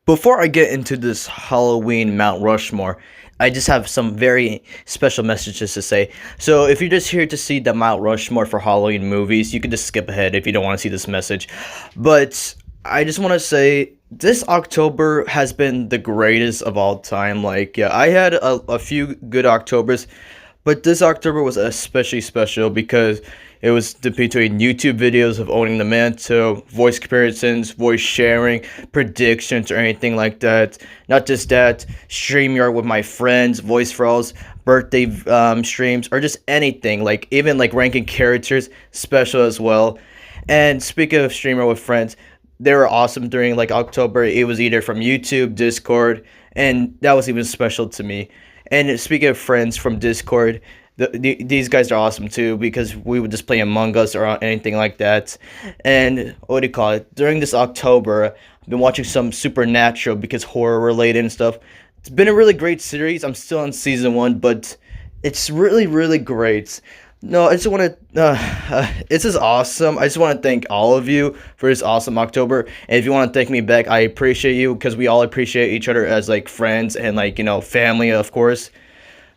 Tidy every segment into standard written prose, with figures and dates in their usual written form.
Before I get into this Halloween Mount Rushmore, I just have some very special messages to say. So, if you're just here to see the Mount Rushmore for Halloween movies, you can just skip ahead if you don't want to see this message. But I just want to say this October has been the greatest of all time. Like, yeah, I had a few good Octobers, but this October was especially special because it was between YouTube videos of owning the mantle, voice comparisons, voice sharing, predictions, or anything like that. Not just that, StreamYard with my friends, voice files, birthday streams, or just anything. Like even like ranking characters, special as well. And speaking of streamer with friends, they were awesome during like October. It was either from YouTube, Discord, and that was even special to me. And speaking of friends from Discord, these guys are awesome too because we would just play Among Us or anything like that. And what do you call it? During this October, I've been watching some Supernatural because horror related and stuff. It's been a really great series. I'm still on season 1, but it's really great. No, I just want to. It's just awesome. I just want to thank all of you for this awesome October. And if you want to thank me back, I appreciate you because we all appreciate each other as like friends and like family, of course.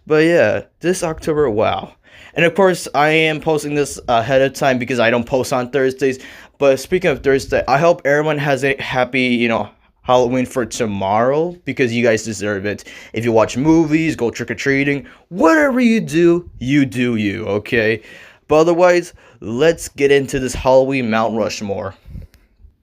But yeah, this October, wow. And of course, I am posting this ahead of time because I don't post on Thursdays. But speaking of Thursday, I hope everyone has a happy, Halloween for tomorrow because you guys deserve it. If you watch movies, go trick or treating, whatever you do you, okay? But otherwise, let's get into this Halloween Mount Rushmore.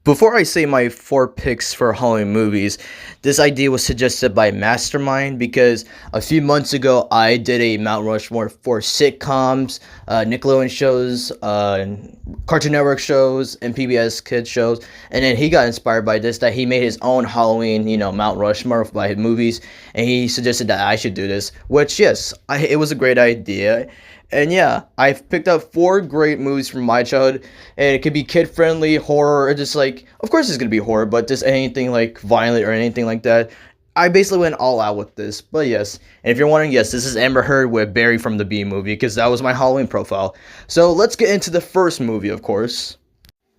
Before I say my 4 picks for Halloween movies, this idea was suggested by Mastermind because a few months ago I did a Mount Rushmore for sitcoms, Nickelodeon shows, Cartoon Network shows, and PBS Kids shows, and then he got inspired by this that he made his own Halloween, Mount Rushmore by his movies, and he suggested that I should do this, which yes, it was a great idea. And yeah, I've picked up 4 great movies from my childhood, and it could be kid-friendly, horror, or just like, of course it's gonna be horror, but just anything like violent or anything like that. I basically went all out with this, but yes. And if you're wondering, yes, this is Amber Heard with Barry from the Bee Movie, because that was my Halloween profile. So let's get into the first movie, of course.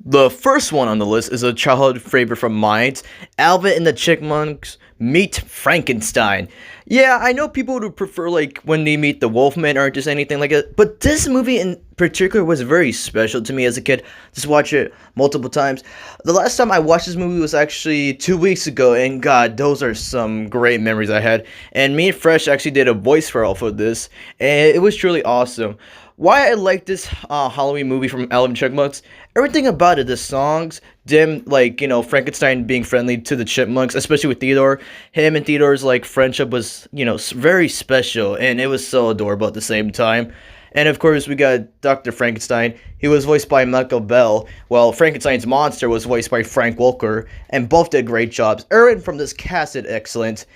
The first one on the list is a childhood favorite from mine, Alvin and the Chipmunks Meet Frankenstein. Yeah, I know people would prefer like when they meet the Wolfman or just anything like that, but this movie in particular was very special to me as a kid. Just watch it multiple times. The last time I watched this movie was actually 2 weeks ago, and God, those are some great memories I had. And me and Fresh actually did a voice file for this, and it was truly awesome. Why I like this Halloween movie from Alvin Chipmunks, everything about it, the songs, them, like, Frankenstein being friendly to the Chipmunks, especially with Theodore. Him and Theodore's, like, friendship was, very special, and it was so adorable at the same time. And, of course, we got Dr. Frankenstein. He was voiced by Michael Bell, while Frankenstein's monster was voiced by Frank Welker, and both did great jobs. Everyone from this cast did excellent.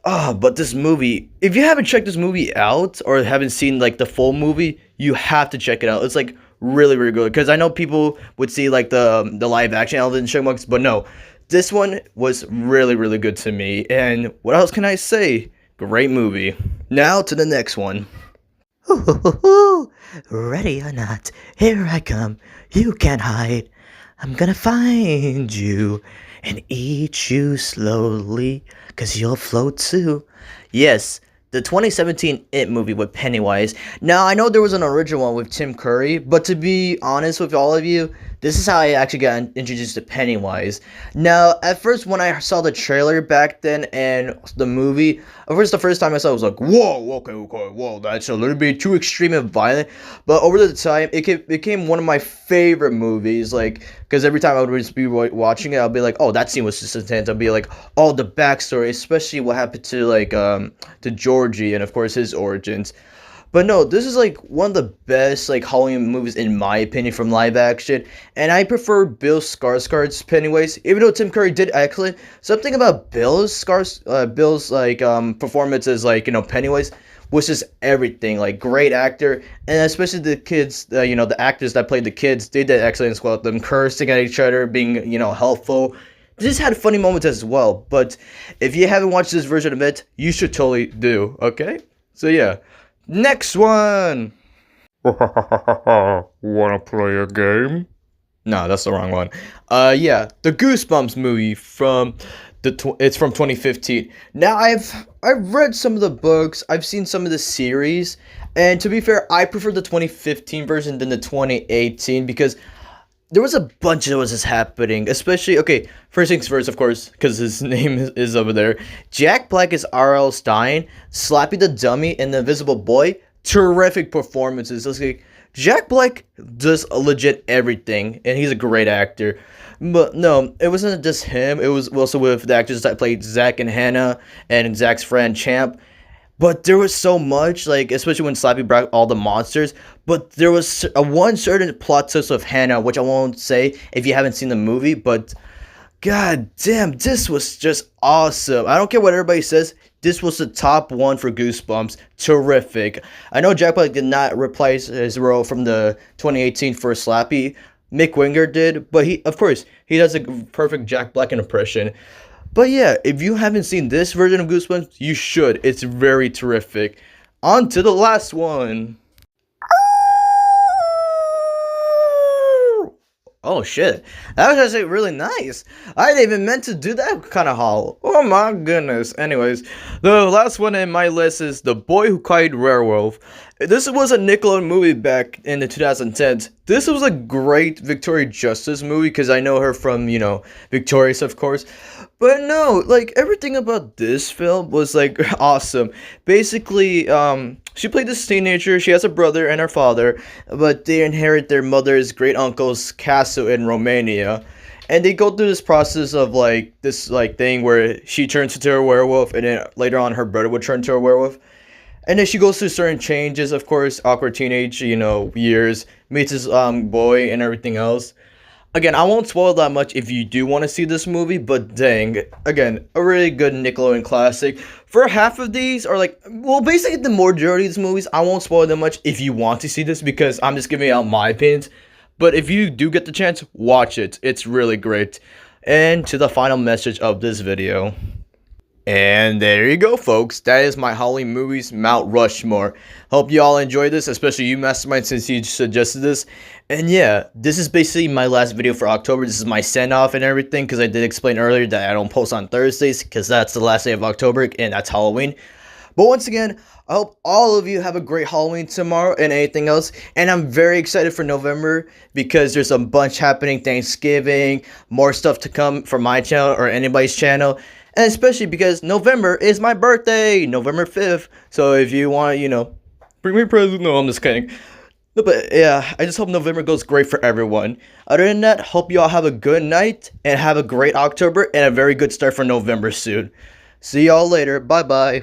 But this movie, if you haven't checked this movie out or haven't seen like the full movie, you have to check it out. It's like really good because I know people would see like the live action Alvin and Chipmunks, but no, this one was really good to me. And what else can I say? Great movie. Now to the next one. Ready or not, here I come. You can't hide. I'm gonna find you and eat you slowly, 'cause you'll float too. Yes, the 2017 It movie with Pennywise. Now, I know there was an original one with Tim Curry, but to be honest with all of you, this is how I actually got introduced to Pennywise. Now, at first, when I saw the trailer back then and the movie, of course, the first time I saw it, I was like, whoa, okay, whoa, that's a little bit too extreme and violent. But over the time, it became one of my favorite movies, like, because every time I would just be watching it, I'll be like, oh, that scene was just intense. I'll be like, oh, the backstory, especially what happened to, like, to Georgie and, of course, his origins. But no, this is like one of the best like Halloween movies in my opinion from live action, and I prefer Bill Skarsgård's Pennywise. Even though Tim Curry did excellent, something about Bill's like performance as like Pennywise was just everything. Like great actor, and especially the kids, the actors that played the kids, they did excellent as well. Them cursing at each other, being helpful. They just had funny moments as well. But if you haven't watched this version of it, you should totally do. Okay, so yeah. Next one! Wanna play a game? No, that's the wrong one. Yeah, the Goosebumps movie from It's from 2015. Now I've read some of the books, I've seen some of the series, and to be fair, I prefer the 2015 version than the 2018 because there was a bunch that was just happening. Especially, okay, first things first, of course, because his name is over there. Jack Black is R.L. Stein, Slappy the Dummy, and the Invisible Boy. Terrific performances. It's like Jack Black does legit everything, and he's a great actor. But no, it wasn't just him. It was also with the actors that played Zack and Hannah and Zack's friend Champ. But there was so much, like, especially when Slappy brought all the monsters. But there was a one certain plot twist of Hannah, which I won't say if you haven't seen the movie. But god damn, this was just awesome. I don't care what everybody says. This was the top one for Goosebumps. Terrific. I know Jack Black did not reprise his role from the 2018 for Slappy. Mick Winger did, but of course, he does a perfect Jack Black impression. But yeah, if you haven't seen this version of Goosebumps, you should. It's very terrific. On to the last one. Oh shit, that was actually really nice. I didn't even meant to do that kind of haul. Oh my goodness. Anyways, the last one in my list is The Boy Who Cried Werewolf. This was a Nickelodeon movie back in the 2010s. This was a great Victoria Justice movie because I know her from, Victorious, of course. But no, like, everything about this film was, like, awesome. Basically, she played this teenager. She has a brother and her father, but they inherit their mother's great uncle's castle in Romania. And they go through this process of, like, this, like, thing where she turns into a werewolf, and then later on her brother would turn into a werewolf. And then she goes through certain changes, of course, awkward teenage, years, meets his boy and everything else. Again, I won't spoil that much if you do want to see this movie, but dang, again, a really good Nickelodeon classic. For half of these, or basically the majority of these movies, I won't spoil them much if you want to see this because I'm just giving out my opinions. But if you do get the chance, watch it. It's really great. And to the final message of this video. And there you go, folks. That is my Halloween movies Mount Rushmore. Hope you all enjoyed this, especially you, Mastermind, since you suggested this. And yeah, this is basically my last video for October. This is my send-off and everything, because I did explain earlier that I don't post on Thursdays, because that's the last day of October, and that's Halloween. But once again, I hope all of you have a great Halloween tomorrow and anything else. And I'm very excited for November, because there's a bunch happening. Thanksgiving, more stuff to come from my channel or anybody's channel. And especially because November is my birthday, November 5th. So if you want, bring me presents. No, I'm just kidding. No, but yeah, I just hope November goes great for everyone. Other than that, hope you all have a good night and have a great October and a very good start for November soon. See y'all later. Bye-bye.